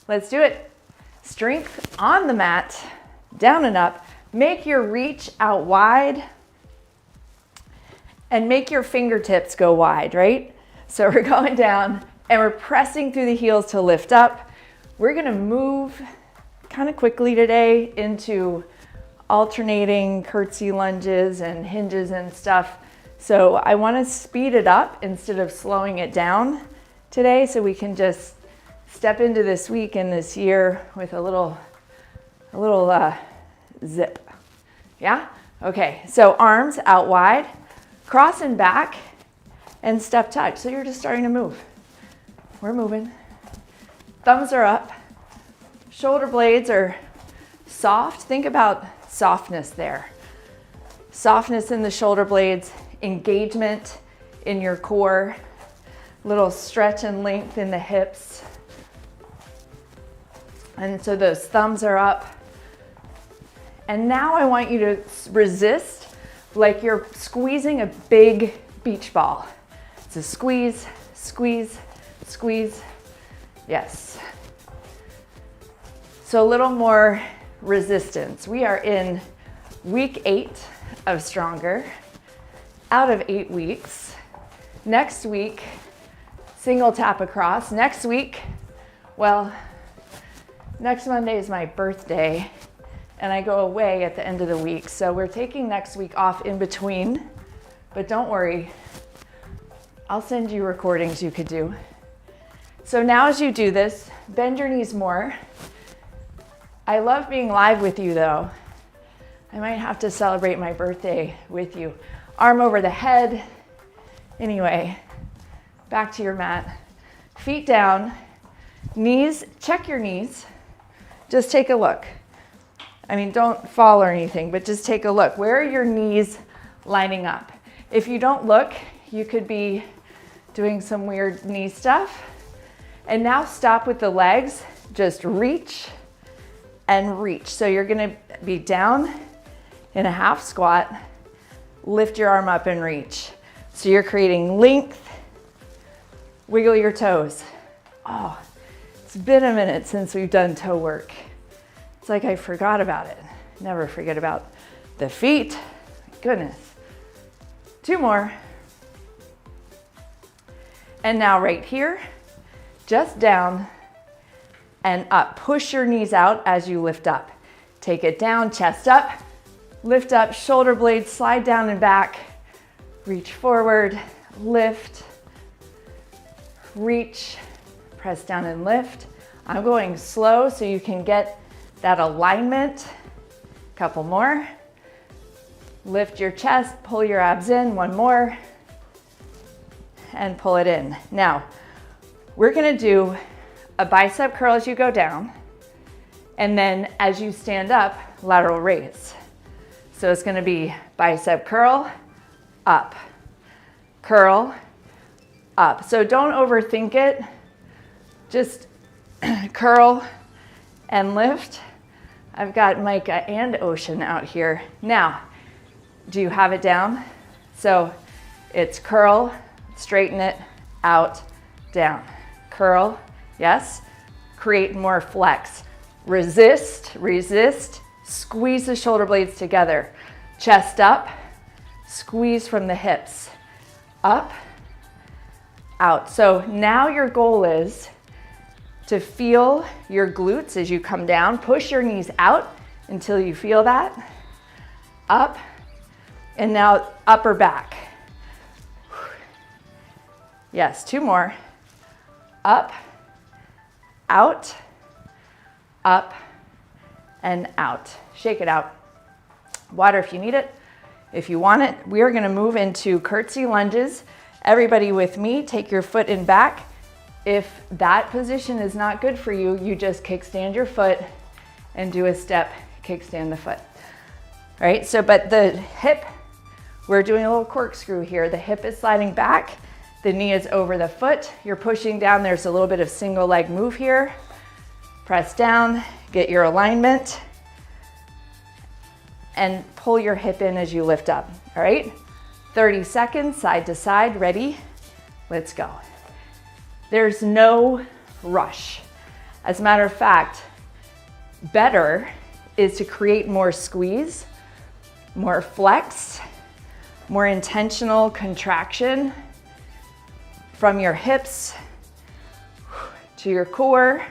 Let's do it. Strength on the mat, down and up. Make your reach out wide and make your fingertips go wide, right? So we're going down and we're pressing through the heels to lift up. We're gonna move kind of quickly today into alternating curtsy lunges and hinges and stuff. So I wanna speed it up instead of slowing it down today so we can just step into this week and this year with a little zip. Yeah? Okay, so arms out wide, cross and back, and step touch. So you're just starting to move. We're moving. Thumbs are up. Shoulder blades are soft. Think about softness there. Softness in the shoulder blades, engagement in your core, little stretch and length in the hips. And so those thumbs are up. And now I want you to resist like you're squeezing a big beach ball. So squeeze, squeeze, squeeze. Yes. So a little more resistance. We are in week 8 of Stronger, out of 8 weeks. Next week, single tap across. Next week, well, next Monday is my birthday and I go away at the end of the week. So we're taking next week off in between, but don't worry, I'll send you recordings you could do. So now as you do this, bend your knees more. I love being live with you though. I might have to celebrate my birthday with you. Arm over the head. Anyway, back to your mat. Feet down, knees, check your knees. Just take a look. I mean, don't fall or anything, but just take a look. Where are your knees lining up? If you don't look, you could be doing some weird knee stuff. And now stop with the legs. Just reach and reach. So you're gonna be down in a half squat, lift your arm up and reach. So you're creating length, wiggle your toes. Oh, it's been a minute since we've done toe work. It's like I forgot about it. Never forget about the feet. Goodness. 2 more. And now right here, just down and up. Push your knees out as you lift up. Take it down, chest up, lift up, shoulder blades slide down and back. Reach forward, lift, reach, press down and lift. I'm going slow so you can get that alignment. Couple more. Lift your chest, pull your abs in, 1 more, and pull it in. Now, we're gonna do a bicep curl as you go down, and then as you stand up, lateral raise. So it's gonna be bicep curl, up, curl, up. So don't overthink it, just curl and lift. I've got Micah and Ocean out here. Now, do you have it down? So it's curl, straighten it, out, down. Curl, yes. Create more flex. Resist, resist, squeeze the shoulder blades together. Chest up, squeeze from the hips. Up, out. So now your goal is to feel your glutes as you come down. Push your knees out until you feel that. Up, and now upper back. Yes, 2 more. Up, out, up, and out. Shake it out. Water if you need it. If you want it, we are gonna move into curtsy lunges. Everybody with me, take your foot in back. If that position is not good for you, you just kickstand your foot and do a step, kickstand the foot. All right, so but the hip, we're doing a little corkscrew here. The hip is sliding back, the knee is over the foot. You're pushing down, there's a little bit of single leg move here. Press down, get your alignment, and pull your hip in as you lift up, all right? 30 seconds, side to side, ready? Let's go. There's no rush. As a matter of fact, better is to create more squeeze, more flex, more intentional contraction from your hips to your core.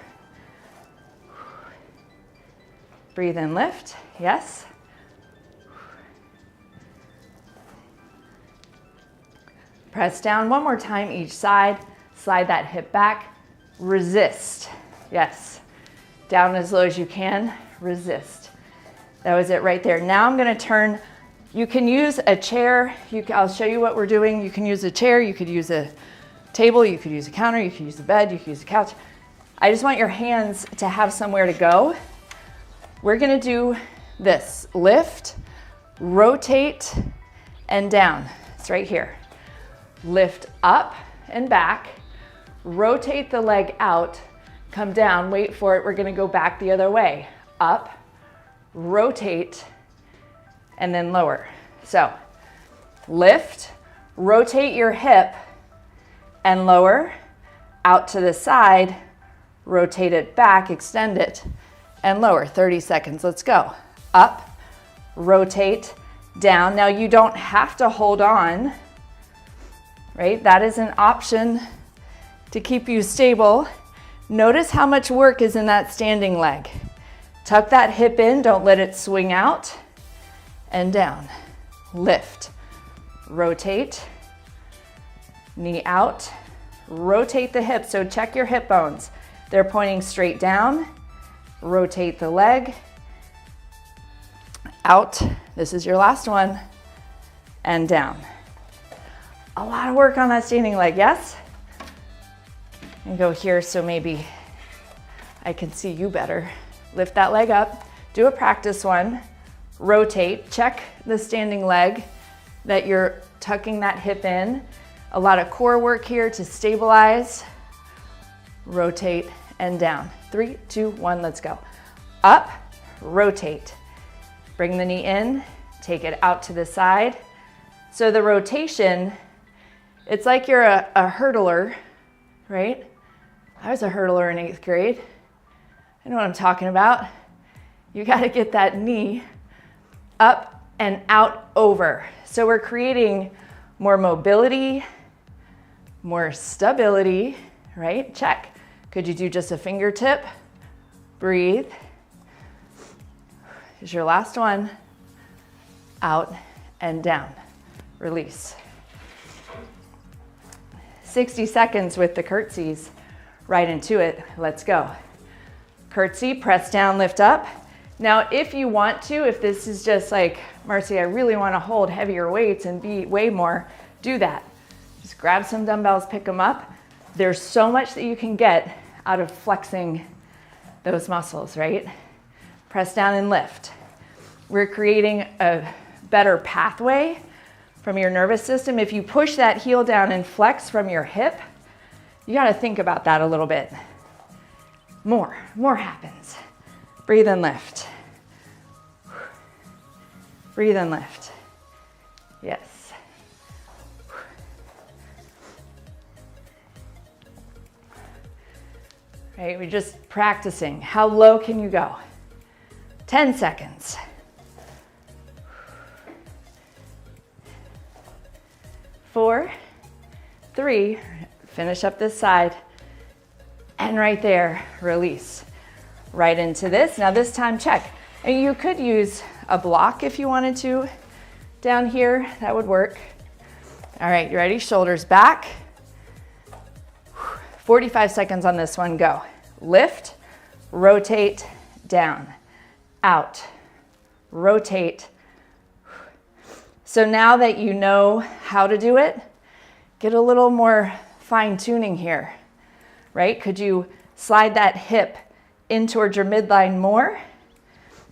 Breathe in, lift, yes. Press down one more time each side, slide that hip back, resist, yes. Down as low as you can, resist. That was it right there. Now I'm gonna turn, you can use a chair, I'll show you what we're doing. You can use a chair, you could use a table, you could use a counter, you could use a bed, you could use a couch. I just want your hands to have somewhere to go. We're gonna do this, lift, rotate, and down. It's right here. Lift up and back, rotate the leg out, come down, wait for it, we're gonna go back the other way. Up, rotate, and then lower. So, lift, rotate your hip, and lower, out to the side, rotate it back, extend it, and lower. 30 seconds, let's go. Up, rotate, down. Now you don't have to hold on, right? That is an option to keep you stable. Notice how much work is in that standing leg. Tuck that hip in, don't let it swing out, and down. Lift, rotate, knee out, rotate the hip. So check your hip bones. They're pointing straight down. Rotate the leg, out, this is your last one, and down. A lot of work on that standing leg, yes? And go here so maybe I can see you better. Lift that leg up, do a practice one, rotate, check the standing leg that you're tucking that hip in. A lot of core work here to stabilize, rotate, and down. 3, 2, 1, let's go. Up, rotate. Bring the knee in, take it out to the side. So the rotation, it's like you're a hurdler, right? I was a hurdler in 8th grade. I know what I'm talking about. You gotta get that knee up and out over. So we're creating more mobility, more stability, right? Check. Could you do just a fingertip? Breathe. Here's your last one. Out and down. Release. 60 seconds with the curtsies. Right into it. Let's go. Curtsy, press down, lift up. Now, if you want to, if this is just like, Marcy, I really want to hold heavier weights and be way more, do that. Just grab some dumbbells, pick them up. There's so much that you can get out of flexing those muscles, right? Press down and lift. We're creating a better pathway from your nervous system. If you push that heel down and flex from your hip, you got to think about that a little bit. More happens. Breathe and lift. Breathe and lift. Yes. Right, we're just practicing. How low can you go? 10 seconds. 4, 3, finish up this side. And right there, release. Right into this. Now this time, check. And you could use a block if you wanted to. Down here, that would work. All right, you ready? Shoulders back. 45 seconds on this one, go. Lift, rotate, down, out, rotate. So now that you know how to do it, get a little more fine tuning here, right? Could you slide that hip in towards your midline more?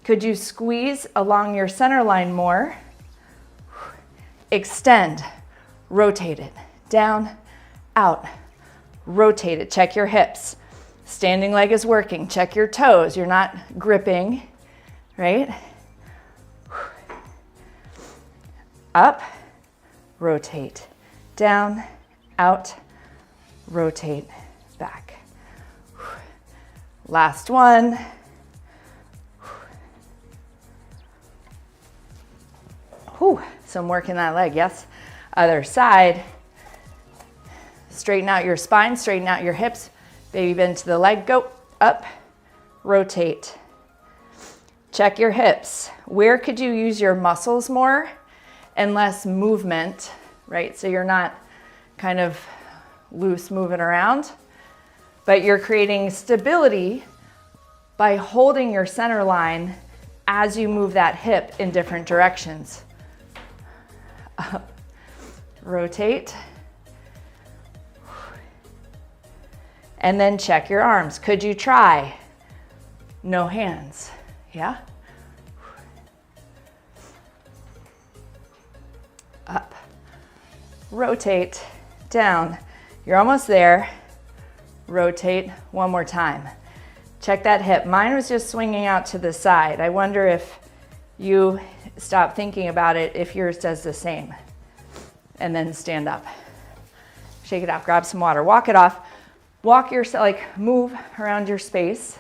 Could you squeeze along your center line more? Extend, rotate it, down, out, rotate it, check your hips. Standing leg is working, check your toes, you're not gripping, right? Up, rotate, down, out, rotate, back. Last one. Whew, some work in that leg, yes. Other side. Straighten out your spine, straighten out your hips. Baby bend to the leg, go up, rotate. Check your hips. Where could you use your muscles more and less movement, right? So you're not kind of loose moving around, but you're creating stability by holding your center line as you move that hip in different directions. Up, rotate. And then check your arms. Could you try no hands? Yeah? Up, rotate, down. You're almost there. Rotate one more time. Check that hip. Mine was just swinging out to the side. I wonder if you stop thinking about it, if yours does the same. And then stand up. Shake it out, grab some water, walk it off. Walk yourself, like move around your space.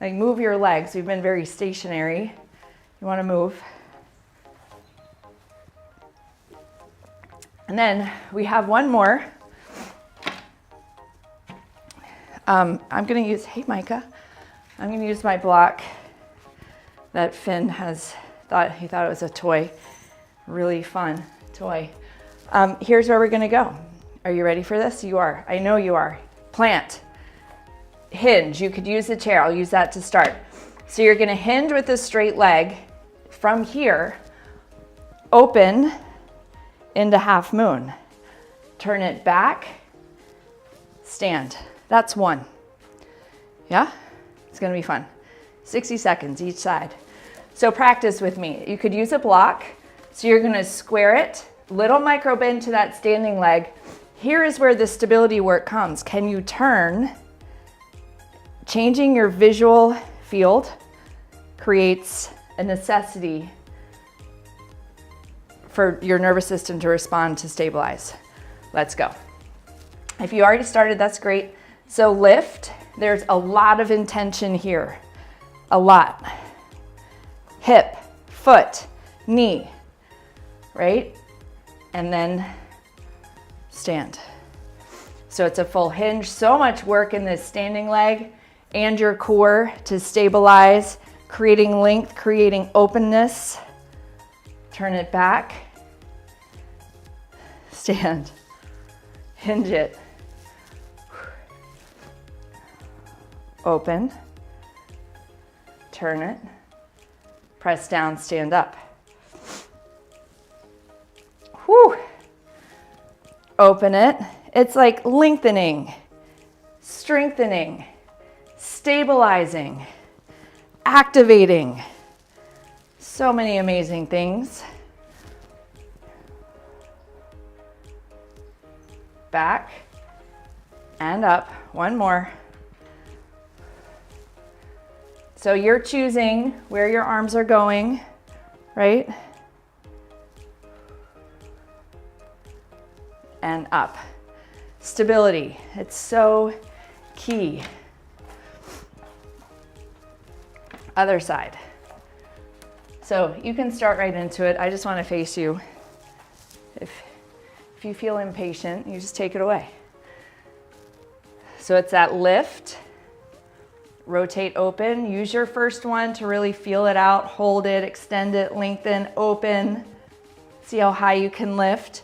Like move your legs. We've been very stationary. You want to move. And then we have one more. I'm going to use, hey Micah, I'm going to use my block that Finn has he thought it was a toy. Really fun toy. Here's where we're going to go. Are you ready for this? You are. I know you are. Plant. Hinge. You could use the chair. I'll use that to start. So you're going to hinge with a straight leg from here. Open into half moon. Turn it back. Stand. That's one. Yeah? It's going to be fun. 60 seconds each side. So practice with me. You could use a block. So you're going to square it. Little micro bend to that standing leg. Here is where the stability work comes. Can you turn? Changing your visual field creates a necessity for your nervous system to respond to stabilize. Let's go. If you already started, that's great. So lift. There's a lot of intention here. A lot. Hip, foot, knee, right? And then stand. So it's a full hinge. So much work in this standing leg and your core to stabilize, creating length, creating openness. Turn it back. Stand. Hinge it. Open. Turn it. Press down, stand up. Whew. Open it. It's like lengthening, strengthening, stabilizing, activating. So many amazing things. Back and up. One more. So you're choosing where your arms are going, right? And up. Stability. It's so key. Other side. So you can start right into it. I just want to face you. If you feel impatient, you just take it away. So it's that lift. Rotate open. Use your first one to really feel it out. Hold it, extend it, lengthen, open. See how high you can lift.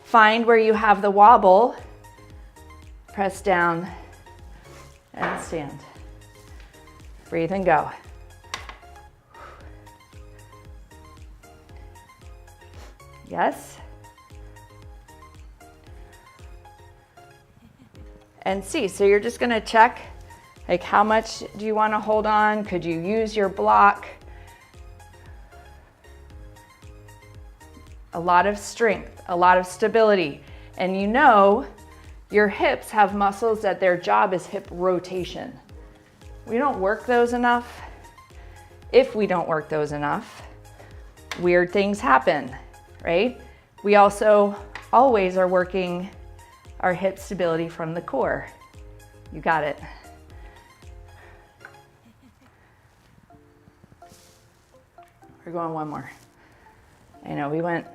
Find where you have the wobble. Press down and stand. Breathe and go. Yes. And see, so you're just gonna check, like how much do you wanna hold on? Could you use your block? A lot of strength, a lot of stability. And you know, your hips have muscles that their job is hip rotation. We don't work those enough. If we don't work those enough, weird things happen, right? We also always are working our hip stability from the core. You got it. We're going one more. I know we went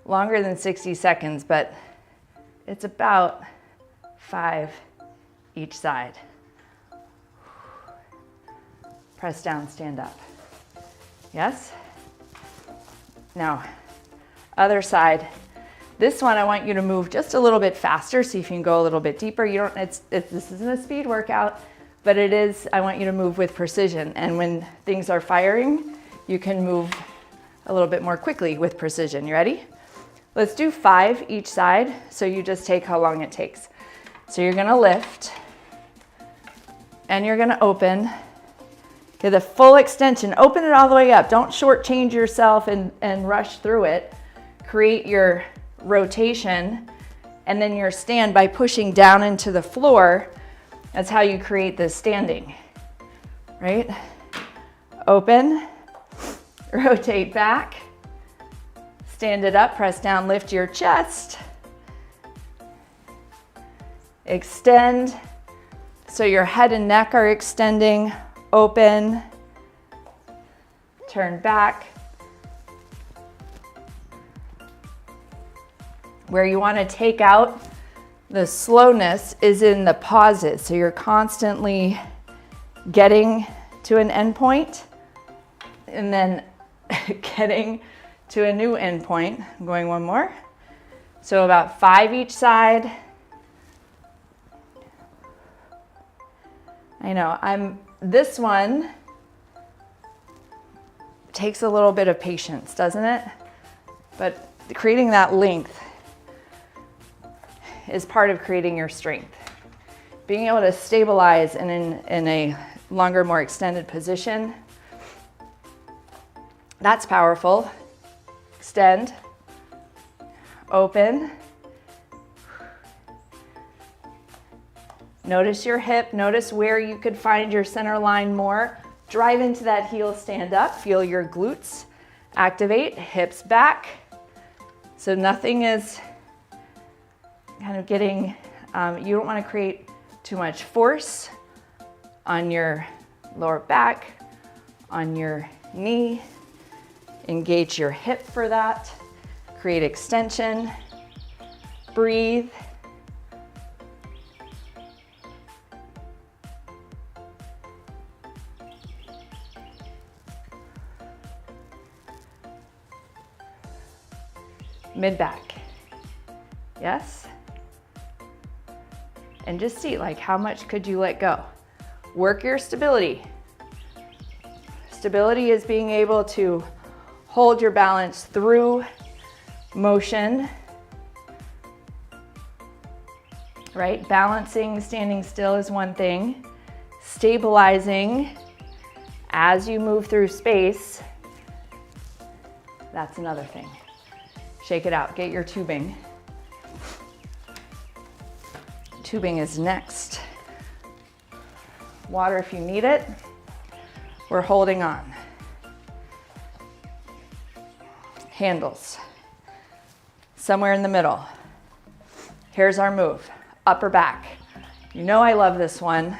longer than 60 seconds, but it's about 5 each side. Press down, stand up. Yes? Now, other side. This one, I want you to move just a little bit faster, so you can go a little bit deeper. This isn't a speed workout, but it is, I want you to move with precision. And when things are firing, you can move a little bit more quickly with precision. You ready? Let's do 5 each side, so you just take how long it takes. So you're gonna lift, and you're gonna open. Get the full extension, open it all the way up. Don't shortchange yourself and rush through it. Create your rotation and then your stand by pushing down into the floor. That's how you create this standing, right? Open, rotate back, stand it up, press down, lift your chest, extend, so your head and neck are extending, open, turn back. Where you want to take out the slowness is in the pauses. So you're constantly getting to an end point and then getting to a new end point. I'm going one more. So about 5 each side. I know, this one takes a little bit of patience, doesn't it? But creating that length is part of creating your strength. Being able to stabilize in a longer, more extended position, that's powerful. Extend, open. Notice your hip, notice where you could find your center line more. Drive into that heel, stand up, feel your glutes activate, hips back. So nothing is kind of getting, you don't want to create too much force on your lower back, on your knee. Engage your hip for that. Create extension. Breathe. Mid-back. Yes? And just see, like, how much could you let go? Work your stability. Stability is being able to hold your balance through motion, right? Balancing, standing still is one thing. Stabilizing as you move through space, that's another thing. Shake it out, get your tubing. Tubing is next. Water if you need it. We're holding on. Handles. Somewhere in the middle. Here's our move. Upper back. You know I love this one.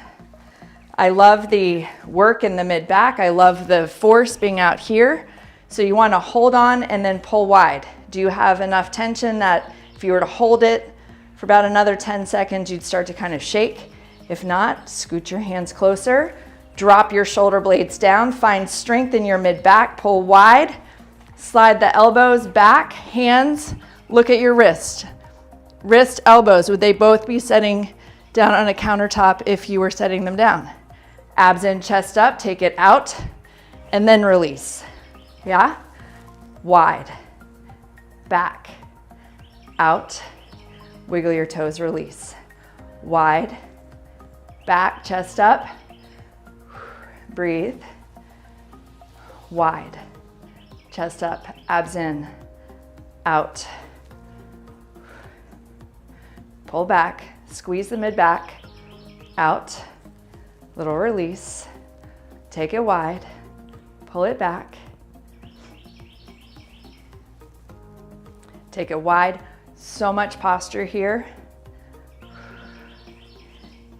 I love the work in the mid back. I love the force being out here. So you want to hold on and then pull wide. Do you have enough tension that if you were to hold it for about another 10 seconds, you'd start to kind of shake? If not, scoot your hands closer, drop your shoulder blades down, find strength in your mid back, pull wide, slide the elbows back, hands, look at your wrist. Wrist, elbows, would they both be setting down on a countertop if you were setting them down? Abs in, chest up, take it out, and then release. Yeah? Wide, back, out, wiggle your toes, release. Wide, back, chest up, breathe. Wide, chest up, abs in, out. Pull back, squeeze the mid back, out, little release. Take it wide, pull it back. Take it wide, so much posture here.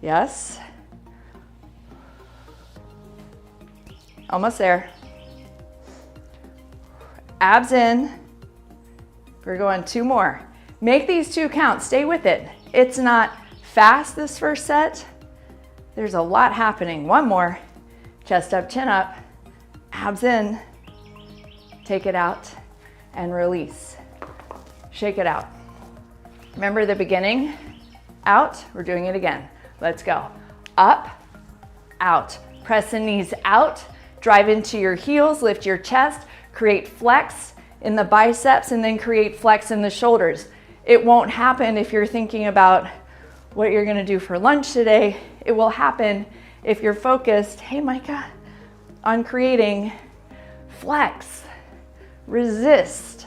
Yes. Almost there. abs in. We're going 2 more. Make these 2 count, stay with it. It's not fast this first set. There's a lot happening. 1 more, chest up, chin up, abs in, take it out and release. Shake it out. Remember the beginning? Out, we're doing it again. Let's go. Up, out. Press the knees out, drive into your heels, lift your chest, create flex in the biceps, and then create flex in the shoulders. It won't happen if you're thinking about what you're gonna do for lunch today. It will happen if you're focused, hey Micah, on creating flex, resist.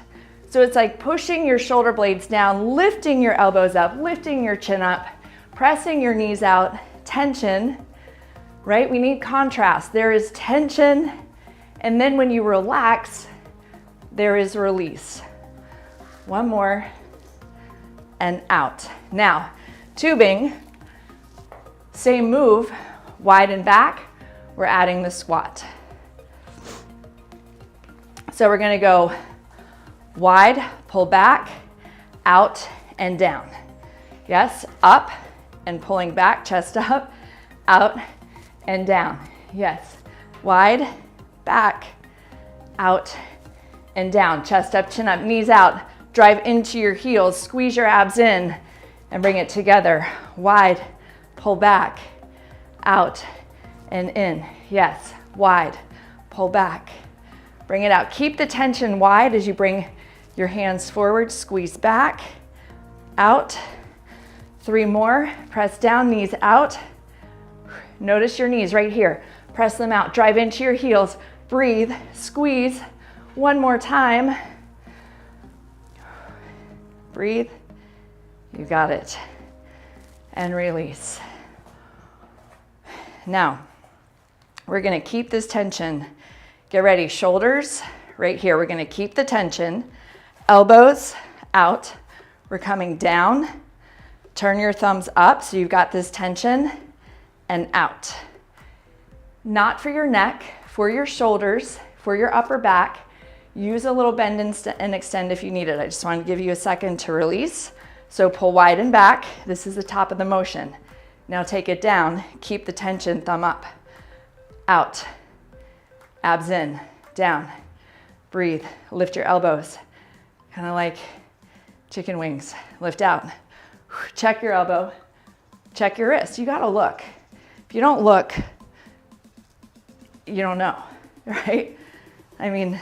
So it's like pushing your shoulder blades down, lifting your elbows up, lifting your chin up, pressing your knees out, tension, right? We need contrast. There is tension, and then when you relax, there is release. 1 more, and out. Now, tubing, same move, wide and back, we're adding the squat. So we're gonna go wide, pull back, out and down. Yes, up and pulling back, chest up, out and down. Yes, wide, back, out and down. Chest up, chin up, knees out. Drive into your heels, squeeze your abs in and bring it together. Wide, pull back, out and in. Yes, wide, pull back, bring it out. Keep the tension wide as you bring your hands forward, squeeze back, out. 3 more, press down, knees out. Notice your knees right here. Press them out, drive into your heels, breathe, squeeze. 1 more time. Breathe, you got it. And release. Now, we're gonna keep this tension. Get ready, shoulders right here. We're gonna keep the tension. Elbows out. We're coming down. Turn your thumbs up so you've got this tension and out. Not for your neck, for your shoulders, for your upper back. Use a little bend and extend if you need it. I just want to give you a second to release. So pull wide and back. This is the top of the motion. Now take it down. Keep the tension, thumb up, out, abs in, down. Breathe, lift your elbows. Kind of like chicken wings. Lift out. Check your elbow, check your wrist. You gotta look. If you don't look, you don't know, right? I mean,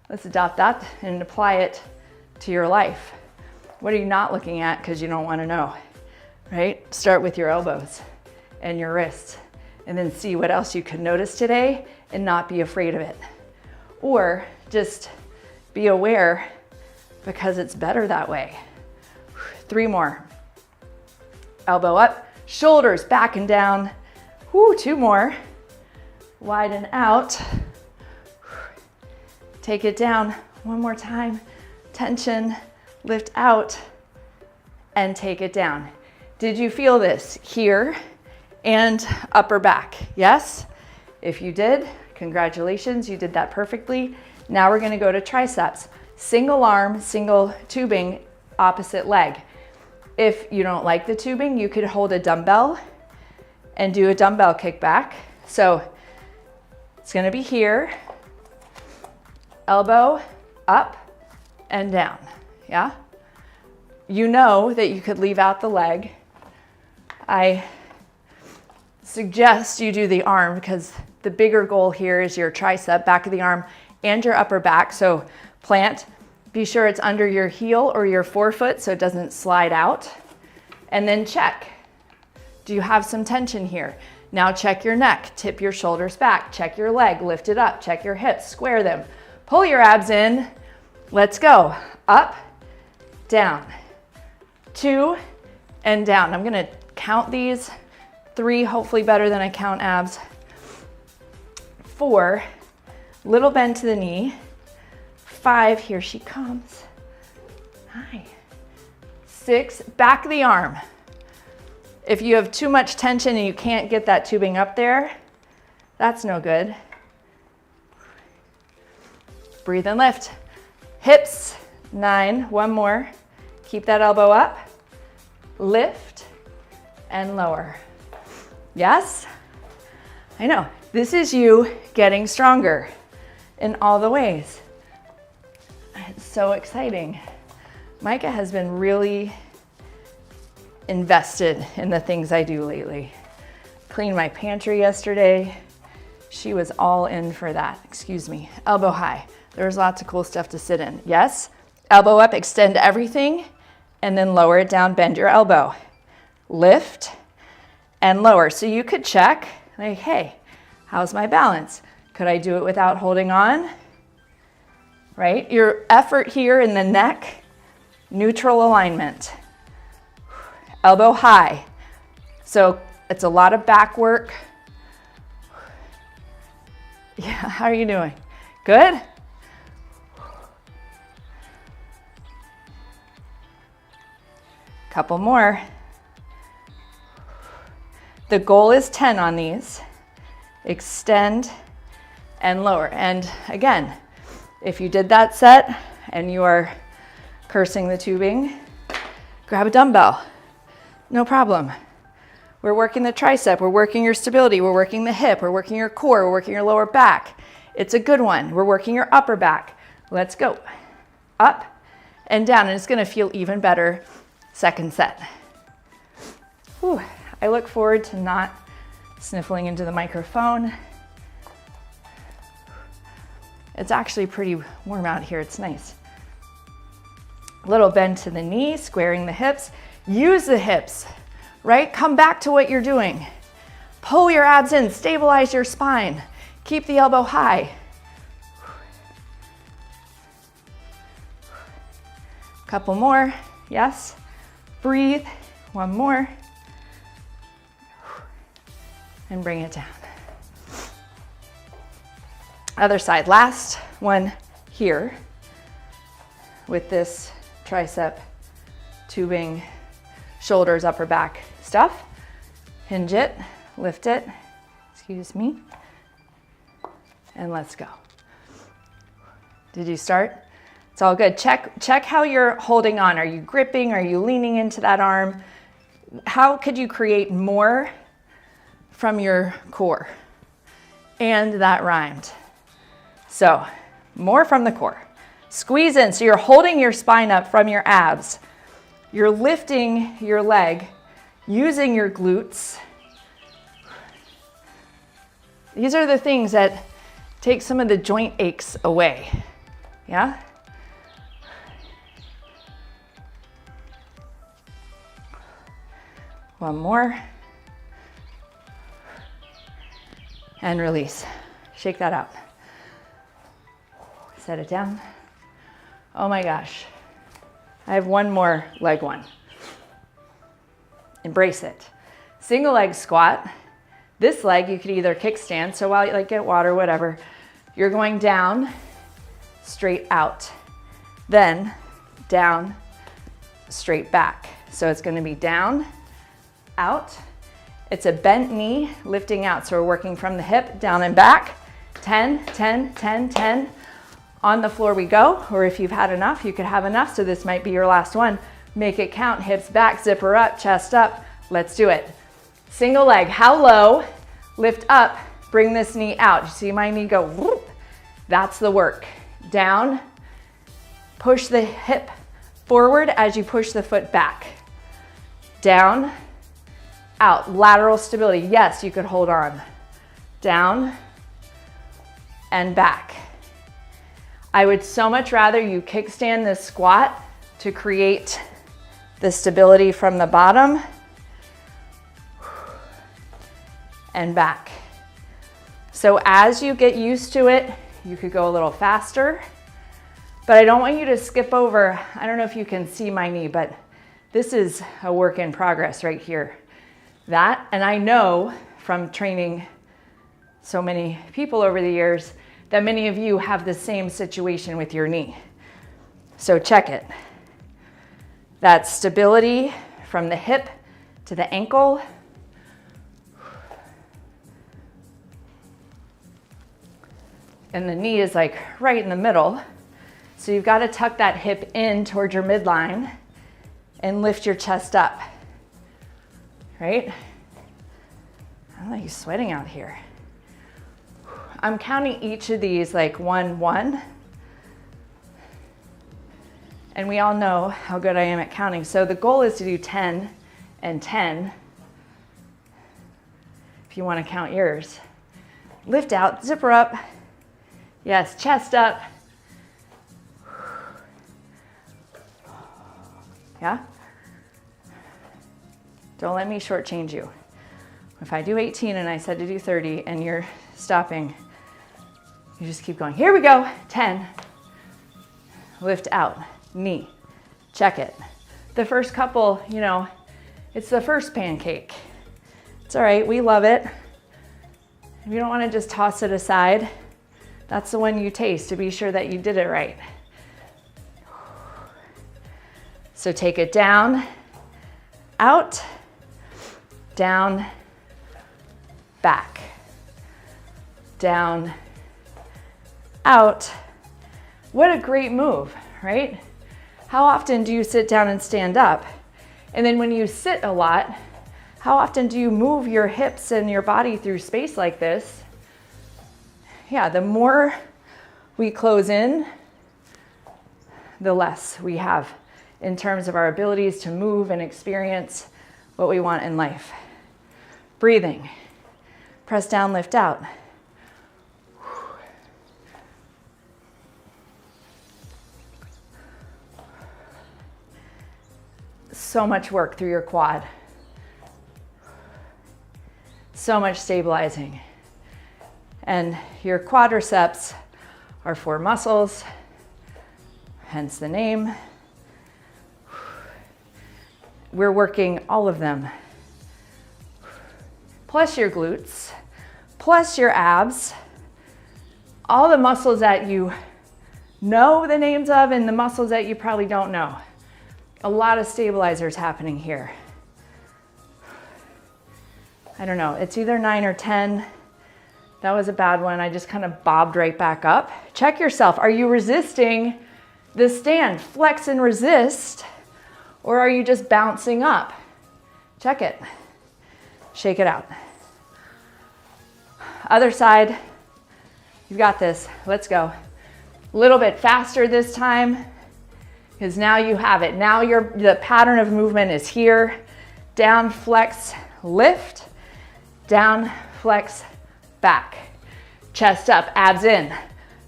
let's adopt that and apply it to your life. What are you not looking at because you don't want to know, right? Start with your elbows and your wrists, and then see what else you can notice today and not be afraid of it. Or just be aware because it's better that way. 3 more. Elbow up, shoulders back and down. 2 more. Wide and out. Take it down 1 more time. Tension, lift out, and take it down. Did you feel this here and upper back? Yes? If you did, congratulations, you did that perfectly. Now we're gonna go to triceps. Single arm, single tubing, opposite leg. If you don't like the tubing, you could hold a dumbbell and do a dumbbell kickback. So it's gonna be here, elbow up and down, yeah? You know that you could leave out the leg. I suggest you do the arm because the bigger goal here is your tricep, back of the arm, and your upper back. So plant, be sure it's under your heel or your forefoot so it doesn't slide out. And then check. Do you have some tension here? Now check your neck, tip your shoulders back, check your leg, lift it up, check your hips, square them. Pull your abs in. Let's go. Up, down. 2, and down. I'm gonna count these. 3, hopefully better than I count abs. 4, little bend to the knee. 5, here she comes. 9, 6, back of the arm. If you have too much tension and you can't get that tubing up there, that's no good. breathe and lift. Hips, 9, one more. Keep that elbow up, lift, and lower. Yes? I know, this is you getting stronger in all the ways. It's so exciting. Micah has been really invested in the things I do lately. Cleaned my pantry yesterday. She was all in for that. Excuse me. Elbow high. There's lots of cool stuff to sit in. Yes? Elbow up, extend everything, and then lower it down, bend your elbow. Lift and lower. So you could check, like, hey, how's my balance? Could I do it without holding on? Right? Your effort here in the neck, neutral alignment. Elbow high. So it's a lot of back work. Yeah, how are you doing? Good? Couple more. The goal is 10 on these. Extend and lower. And again, if you did that set and you are cursing the tubing, grab a dumbbell. No problem. We're working the tricep, we're working your stability, we're working the hip, we're working your core, we're working your lower back. It's a good one. We're working your upper back. Let's go. Up and down, and it's gonna feel even better second set. Whew. I look forward to not sniffling into the microphone. It's actually pretty warm out here, it's nice. A little bend to the knee, squaring the hips. Use the hips, right? Come back to what you're doing. Pull your abs in, stabilize your spine. Keep the elbow high. Couple more, yes. Breathe, one more. And bring it down. Other side, last one here with this tricep, tubing, shoulders, upper back stuff. Hinge it, lift it, excuse me, and let's go. Did you start? It's all good. Check how you're holding on. Are you gripping? Are you leaning into that arm? How could you create more from your core? And that rhymed. So more from the core. Squeeze in. So you're holding your spine up from your abs. You're lifting your leg using your glutes. These are the things that take some of the joint aches away. Yeah? One more. And release. Shake that out. Set it down. Oh my gosh. I have one more leg one. Embrace it. Single leg squat. This leg you could either kickstand, so while you like get water, whatever, you're going down, straight out. Then down, straight back. So it's gonna be down, out. It's a bent knee lifting out. So we're working from the hip, down and back. 10, 10, 10, 10. On the floor we go, or if you've had enough, you could have enough, so this might be your last one. Make it count, hips back, zipper up, chest up. Let's do it. Single leg, how low? Lift up, bring this knee out. You see my knee go whoop? That's the work. Down, push the hip forward as you push the foot back. Down, out, lateral stability. Yes, you could hold on. Down and back. I would so much rather you kickstand this squat to create the stability from the bottom and back. So as you get used to it, you could go a little faster, but I don't want you to skip over. I don't know if you can see my knee, but this is a work in progress right here. That, and I know from training so many people over the years that many of you have the same situation with your knee. So check it. That stability from the hip to the ankle. and the knee is like right in the middle. So you've got to tuck that hip in towards your midline and lift your chest up, right? I don't know, you're sweating out here. I'm counting each of these like 1, 1. And we all know how good I am at counting. So the goal is to do 10 and 10. If you want to count yours. Lift out, zipper up. Yes, chest up. Yeah? Don't let me shortchange you. If I do 18 and I said to do 30 and you're stopping, you just keep going. Here we go. 10. Lift out. Knee. Check it. The first couple, you know, it's the first pancake. It's all right. We love it. If you don't want to just toss it aside, that's the one you taste to be sure that you did it right. So take it down, out, down, back, down, out. What a great move, right? How often do you sit down and stand up? And then when you sit a lot, how often do you move your hips and your body through space like this? Yeah, the more we close in, the less we have in terms of our abilities to move and experience what we want in life. Breathing. Press down, lift out. So much work through your quad. So much stabilizing. And your quadriceps are 4 muscles, hence the name. We're working all of them. Plus your glutes, plus your abs, all the muscles that you know the names of and the muscles that you probably don't know. A lot of stabilizers happening here. I don't know, it's either 9 or 10. That was a bad one. I just kind of bobbed right back up. Check yourself. Are you resisting the stand? Flex and resist. Or are you just bouncing up? Check it. Shake it out. Other side. You've got this. Let's go. A little bit faster this time, because now you have it. Now the pattern of movement is here. Down, flex, lift. Down, flex, back. Chest up, abs in.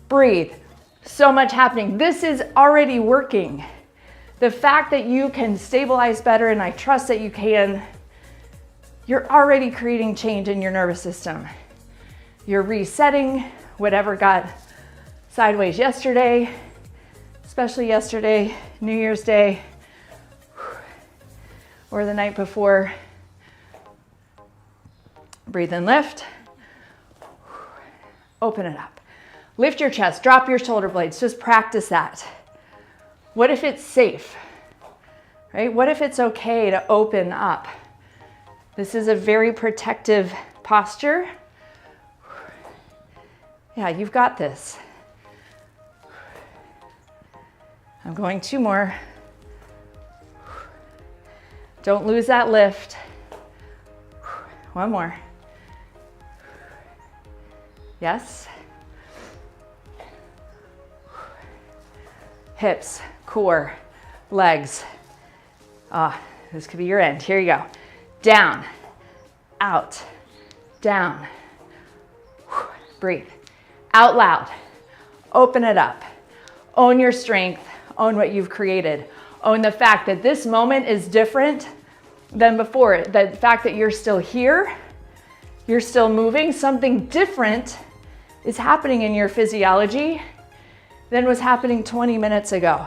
Breathe. So much happening. This is already working. The fact that you can stabilize better, and I trust that you can, you're already creating change in your nervous system. You're resetting whatever got sideways yesterday, especially yesterday, New Year's Day, or the night before. Breathe and lift. Open it up. Lift your chest, drop your shoulder blades, just practice that. What if it's safe, right? What if it's okay to open up? This is a very protective posture. Yeah, you've got this. I'm going 2 more. Don't lose that lift. 1 more. Yes. Hips, core, legs. This could be your end. Here you go. Down, out, down. Breathe. Out loud. Open it up. Own your strength. Own what you've created. Own the fact that this moment is different than before. The fact that you're still here, you're still moving. Something different is happening in your physiology than was happening 20 minutes ago.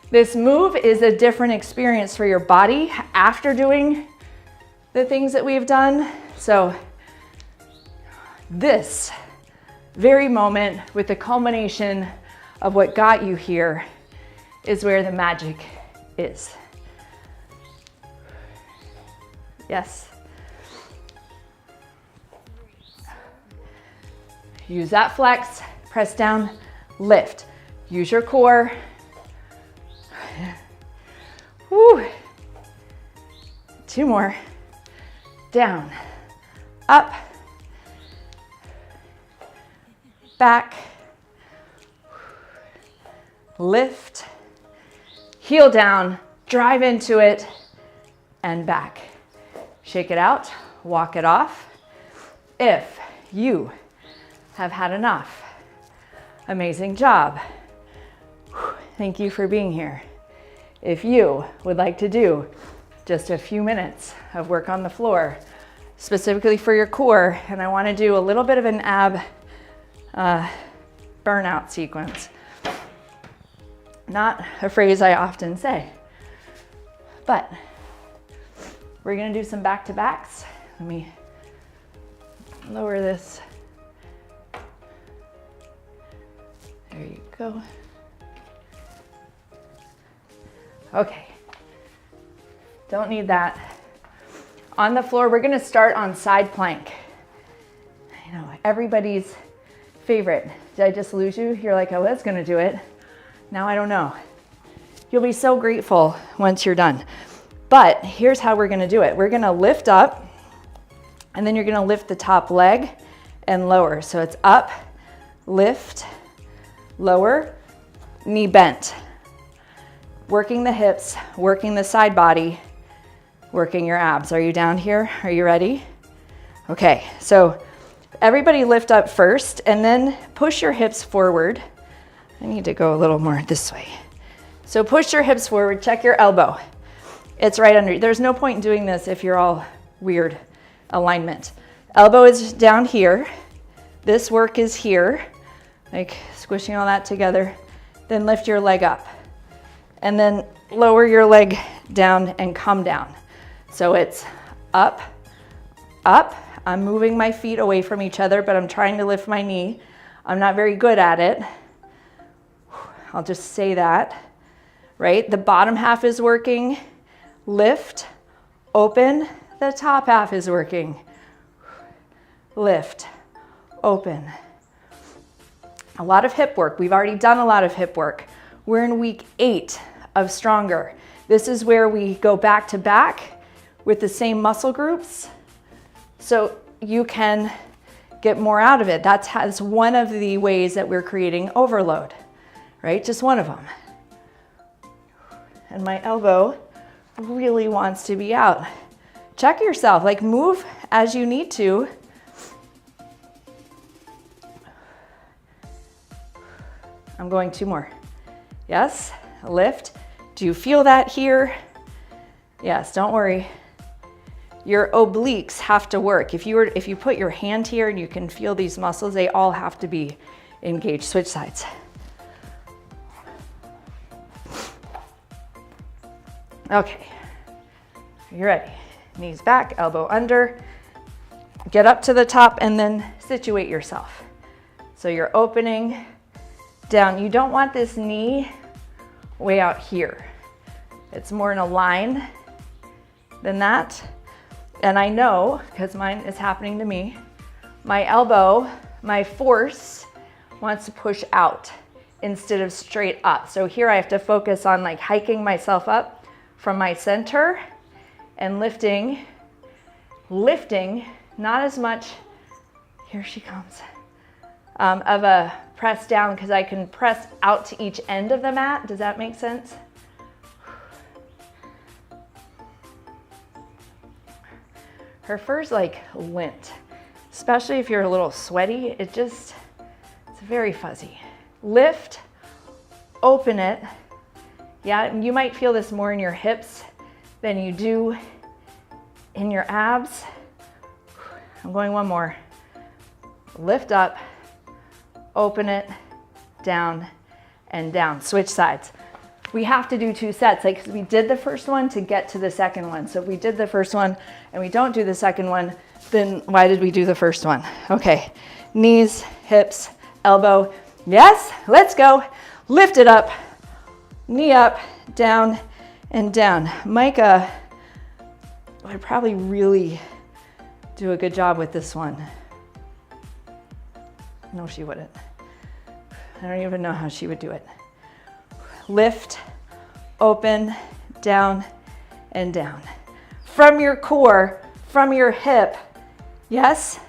This move is a different experience for your body after doing the things that we've done. So this very moment with the culmination of what got you here is where the magic is. Yes. Use that flex, Press down, lift. Use your core. Woo. 2 more. Down, up, back, lift, heel down, drive into it, and back. Shake it out, walk it off. If you have had enough, amazing job. Thank you for being here. If you would like to do just a few minutes of work on the floor, specifically for your core, and I want to do a little bit of an ab burnout sequence. Not a phrase I often say, but we're going to do some back-to-backs. Let me lower this. There you go. Okay. Don't need that. On the floor, we're gonna start on side plank. I know, everybody's favorite. Did I just lose you? You're like, I was gonna do it. Now I don't know. You'll be so grateful once you're done. But here's how we're gonna do it. We're gonna lift up, and then you're gonna lift the top leg and lower. So it's up, lift, lower, knee bent. Working the hips, working the side body, working your abs. Are you down here? Are you ready? Okay, so everybody lift up first and then push your hips forward. I need to go a little more this way. So push your hips forward, check your elbow. It's right under. There's no point in doing this if you're all weird alignment. Elbow is down here. This work is here, like squishing all that together. Then lift your leg up. And then lower your leg down and come down. So it's up, up. I'm moving my feet away from each other, but I'm trying to lift my knee. I'm not very good at it. I'll just say that, right? The bottom half is working. Lift, open. The top half is working. Lift, open. A lot of hip work. We've already done a lot of hip work. We're in week 8 of Stronger. This is where we go back to back with the same muscle groups so you can get more out of it. That's one of the ways that we're creating overload, right? Just one of them. And my elbow really wants to be out. Check yourself, like move as you need to. I'm going 2 more. Yes, lift. Do you feel that here? Yes, don't worry. Your obliques have to work. If you put your hand here and you can feel these muscles, they all have to be engaged. Switch sides. Okay, you're ready. Knees back, elbow under. Get up to the top and then situate yourself. So you're opening down. You don't want this knee way out here. It's more in a line than that. And I know, because mine is happening to me, my elbow, my force wants to push out instead of straight up. So here I have to focus on like hiking myself up from my center and lifting, not as much, here she comes, of a press down, because I can press out to each end of the mat. Does that make sense? Her fur's like lint, especially if you're a little sweaty. It's very fuzzy. Lift, open it. Yeah, you might feel this more in your hips than you do in your abs. I'm going 1 more. Lift up, open it, down and down. Switch sides. We have to do 2 sets, like we did the first one to get to the second one. So if we did the first one and we don't do the second one, then why did we do the first one? Okay, knees, hips, elbow. Yes, let's go. Lift it up, knee up, down and down. Micah would probably really do a good job with this one. No, she wouldn't. I don't even know how she would do it. Lift, open, down, and down. From your core, from your hip, yes?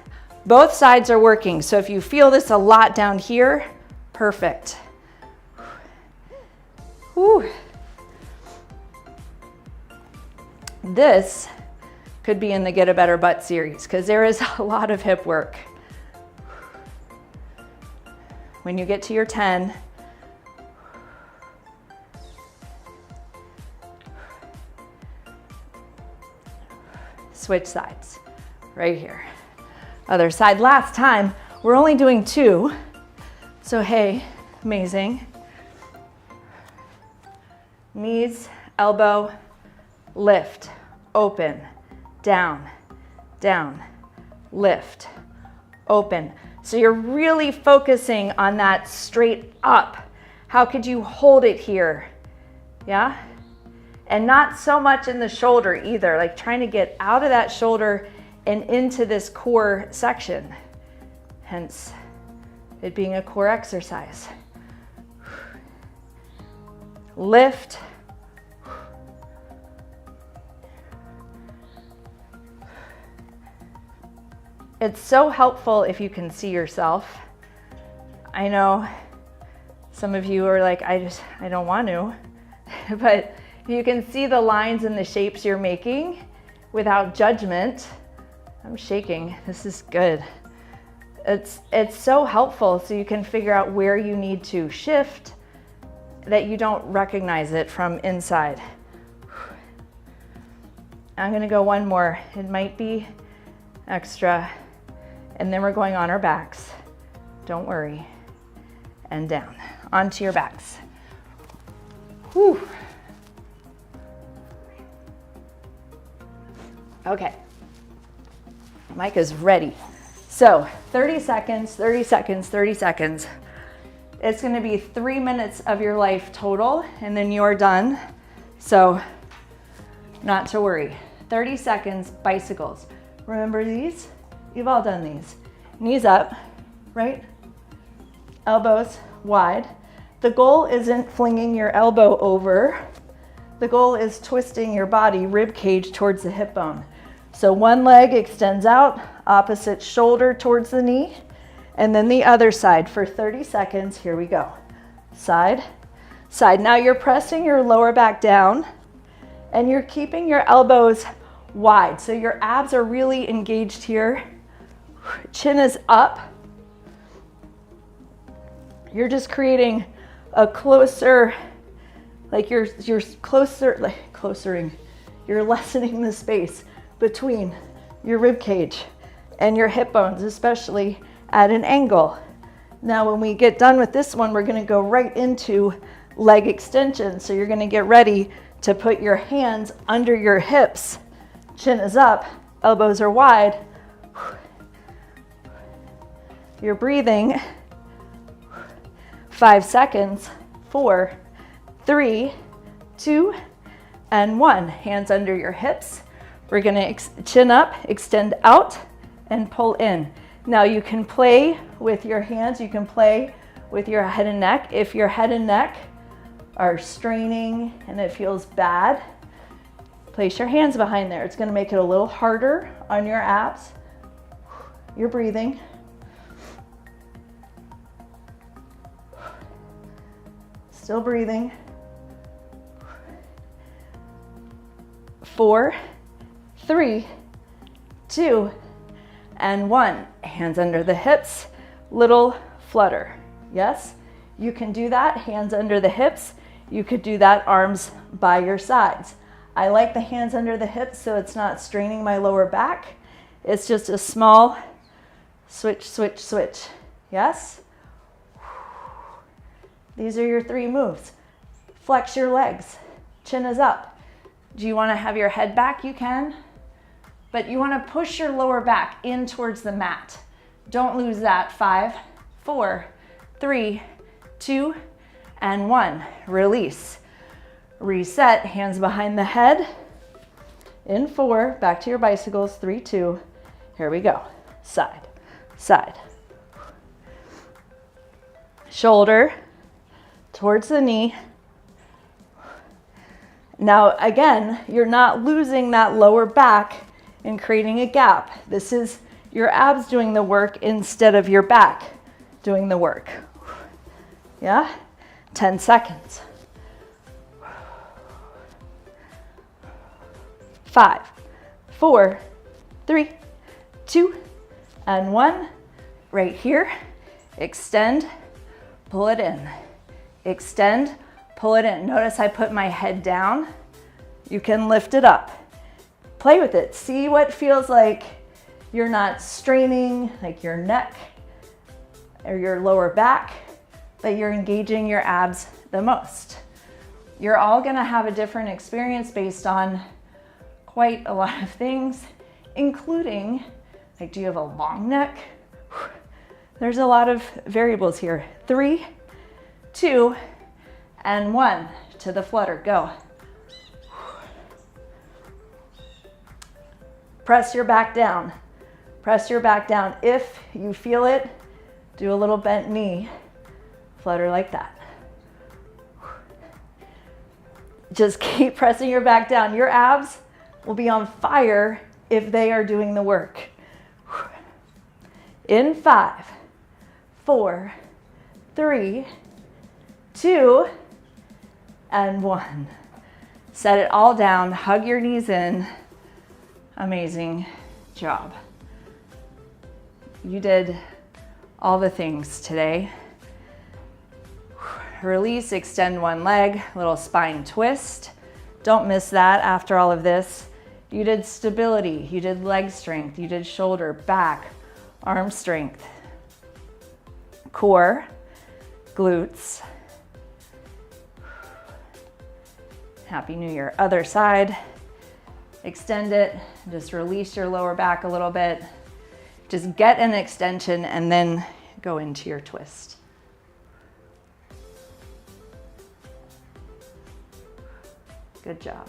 Both sides are working. So if you feel this a lot down here, perfect. Whew. This could be in the Get a Better Butt series because there is a lot of hip work. When you get to your 10, switch sides, right here. Other side. Last time, we're only doing 2. So hey, amazing. Knees, elbow, lift, open, down, down, lift, open. So you're really focusing on that straight up. How could you hold it here? Yeah? And not so much in the shoulder either, like trying to get out of that shoulder and into this core section. Hence, it being a core exercise. Lift. It's so helpful if you can see yourself. I know some of you are like, I don't want to, but you can see the lines and the shapes you're making without judgment. I'm shaking, this is good. It's so helpful so you can figure out where you need to shift that you don't recognize it from inside. I'm gonna go one more. It might be extra. And then we're going on our backs. Don't worry. And down, onto your backs. Whew. Okay, Micah's ready. So 30 seconds, 30 seconds, 30 seconds. It's gonna be 3 minutes of your life total, and then you're done. So not to worry. 30 seconds, bicycles. Remember these? You've all done these. Knees up, right? Elbows wide. The goal isn't flinging your elbow over. The goal is twisting your body, rib cage towards the hip bone. So one leg extends out, opposite shoulder towards the knee, and then the other side for 30 seconds. Here we go. Side, side. Now you're pressing your lower back down and you're keeping your elbows wide. So your abs are really engaged here. Chin is up. You're just creating a closer, like you're you're lessening the space between your rib cage and your hip bones, especially at an angle. Now, when we get done with this one, we're gonna go right into leg extension. So you're gonna get ready to put your hands under your hips. Chin is up, elbows are wide. You're breathing. 5 seconds. 4, 3, 2, and 1. Hands under your hips. We're gonna chin up, extend out, and pull in. Now you can play with your hands, you can play with your head and neck. If your head and neck are straining and it feels bad, place your hands behind there. It's gonna make it a little harder on your abs. You're breathing. Still breathing. 4, 3, 2, and 1. Hands under the hips, little flutter. Yes, you can do that, hands under the hips. You could do that arms by your sides. I like the hands under the hips so it's not straining my lower back. It's just a small switch, switch, switch. Yes? These are your 3 moves. Flex your legs, chin is up. Do you want to have your head back? You can. But you want to push your lower back in towards the mat. Don't lose that. 5, 4, 3, 2, and 1. Release. Reset, hands behind the head. In 4, back to your bicycles. 3, 2. Here we go. Side, side. shoulder towards the knee. Now, again, you're not losing that lower back and creating a gap. This is your abs doing the work instead of your back doing the work. Yeah? 10 seconds. 5, 4, 3, 2, and 1. Right here. Extend, pull it in. Extend, pull it in. Notice I put my head down. You can lift it up. Play with it. See what feels like you're not straining like your neck or your lower back, but you're engaging your abs the most. You're all gonna have a different experience based on quite a lot of things, including, like, do you have a long neck? There's a lot of variables here. 3, 2, and 1. To the flutter, go. Press your back down. Press your back down. If you feel it, do a little bent knee. Flutter like that. Just keep pressing your back down. Your abs will be on fire if they are doing the work. In 5, 4, 3, 2, and 1. Set it all down. Hug your knees in. Amazing job. You did all the things today. Release, extend one leg, little spine twist. Don't miss that after all of this. You did stability, you did leg strength, you did shoulder, back, arm strength, core, glutes. Happy New Year. Other side. Extend it, just release your lower back a little bit. Just get an extension and then go into your twist. Good job.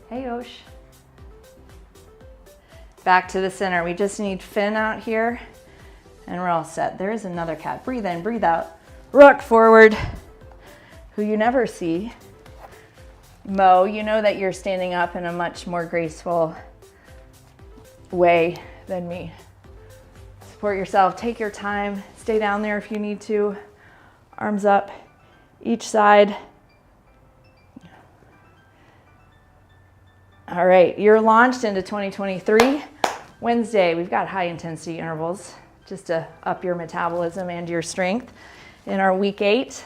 Hey, Osh. Back to the center. We just need fin out here and we're all set. There's another cat. Breathe in, breathe out. Rock forward. Who you never see. Mo, you know that you're standing up in a much more graceful way than me. Support yourself, take your time, stay down there if you need to. Arms up, each side. All right, you're launched into 2023. Wednesday, we've got high intensity intervals just to up your metabolism and your strength in our week 8.